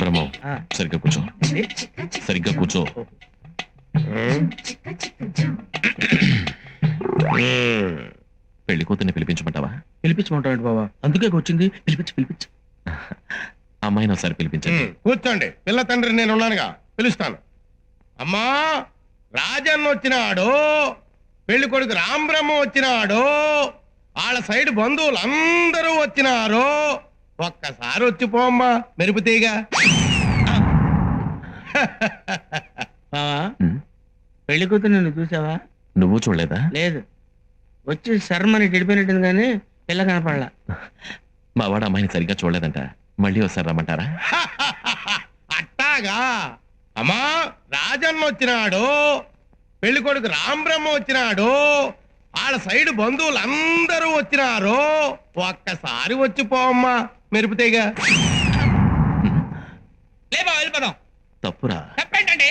బ్రహ్మం సరిగ్గా కూర్చో, సరిగ్గా కూర్చో. పెళ్లి కూతుర్ని పిలిపించమంటావా? పిలిపించమంటాడు బాబా, అందుకే వచ్చింది. పిలిపించు. అమ్మాయిని ఒకసారి పిలిపించండి. కూర్చోండి, పిల్ల తండ్రి నేను ఉన్నానుగా, పిలుస్తాను. అమ్మా, రాజన్న వచ్చినాడు, పెళ్లి కొడుకు రాంబ్రహ్మ వచ్చినాడు, వాళ్ళ సైడ్ బంధువులు అందరూ వచ్చినారు. ఒక్కసారి వచ్చిపోమ్మా మెరుపుతీగా. బావా, పెళ్లి కూతురు నిన్ను చూసావా? నువ్వు చూడలేదా? లేదు, వచ్చి శర్మని గడిపోయినట్టుంది కానీ పిల్ల కనపడలా. మా వాడు అమ్మాయిని సరిగ్గా చూడలేదంట, మళ్ళీ ఒకసారి రమ్మంటారా? అట్టాగా. అమ్మా, రాజన్న వచ్చినాడు, పెళ్లి కొడుకు రాంబ్రహ్మ వచ్చినాడు, వాళ్ళ సైడ్ బంధువులు అందరూ వచ్చినారు. ఒక్కసారి వచ్చిపోమ్మా మెరుపుతీగా. లేబా వెళ్ళిపోదాం. తప్పురా. తప్పేంటండి?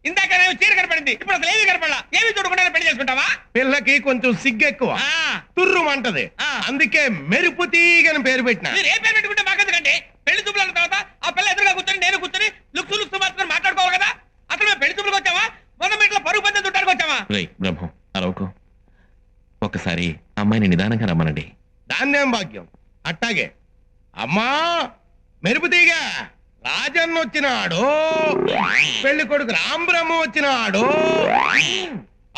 ఇందాక చీర కనపడింది, ఇప్పుడు అసలు ఏమీ కనపడలా. ఏమి చూడకుండా పెళ్లి చేసుకుంటావా? పిల్లకి కొంచెం సిగ్గెక్కువ, తుర్రుమంటది, అందుకే మెరుపు తీగని పేరు పెట్టిన. మీరు ఏ పేరు పెట్టుకుంటే మాకెందుకండి? పెళ్లి చూపులు అన్న తర్వాత ఆ పిల్ల ఎదురుగా కూర్చొని నేను కూర్చొని లుక్స్ మాత్రం మాట్లాడుకోవాలి కదా. అసలు మేము పెళ్లి చూపులకు వచ్చావా, మొన్న మీట్లో పరుగు పందెం చుట్టానికి వచ్చావా? రేయ్ బ్రహ్మం, అరవకు. ఒక్కసారి అమ్మాయిని నిదానంగా రమ్మనండి. దాన్నేం భాగ్యం. అట్టాగే. అమ్మా మెరుపు తీగ, రాజన్న వచ్చినాడు, పెళ్లి కొడుకు రాంబ్రహ్మ వచ్చినాడు,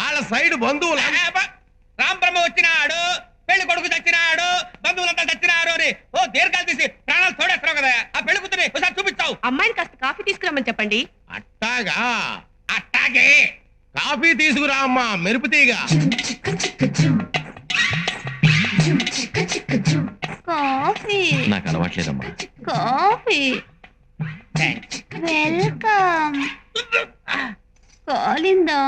వాళ్ళ సైడ్ బంధువులు రాంబ్రహ్మ వచ్చినాడు, పెళ్లి కొడుకు చచ్చినాడు, బంధువులంతా చచ్చినారు అని ఓ దీర్ఘాలు తీసి ప్రాణాలు తోడేస్తున్నావు కదా. ఆ పెళ్లి కూతురి ఒకసారి చూపిస్తావు. అమ్మాయిని కాస్త కాఫీ తీసుకురమ్మని చెప్పండి. అట్టాగా. అట్టాగే. కాఫీ తీసుకురా అమ్మా మెరుపు తీగ. కాఫీ. నాకు అలవాట్లేదమ్మా. కాఫీ. వెల్కమ్. కాలిందా?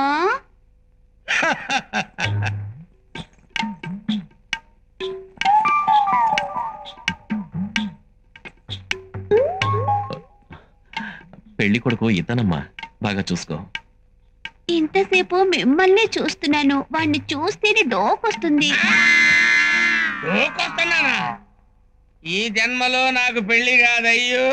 పెళ్లి కొడుకు ఇతనమ్మా, బాగా చూసుకో. ఇంతసేపు మిమ్మల్ని చూస్తున్నాను, వాణ్ణి చూస్తేనే డోకొస్తుంది. డోకొస్తున్నానా? ఈ జన్మలో నాకు పెళ్లి కాదయ్యో.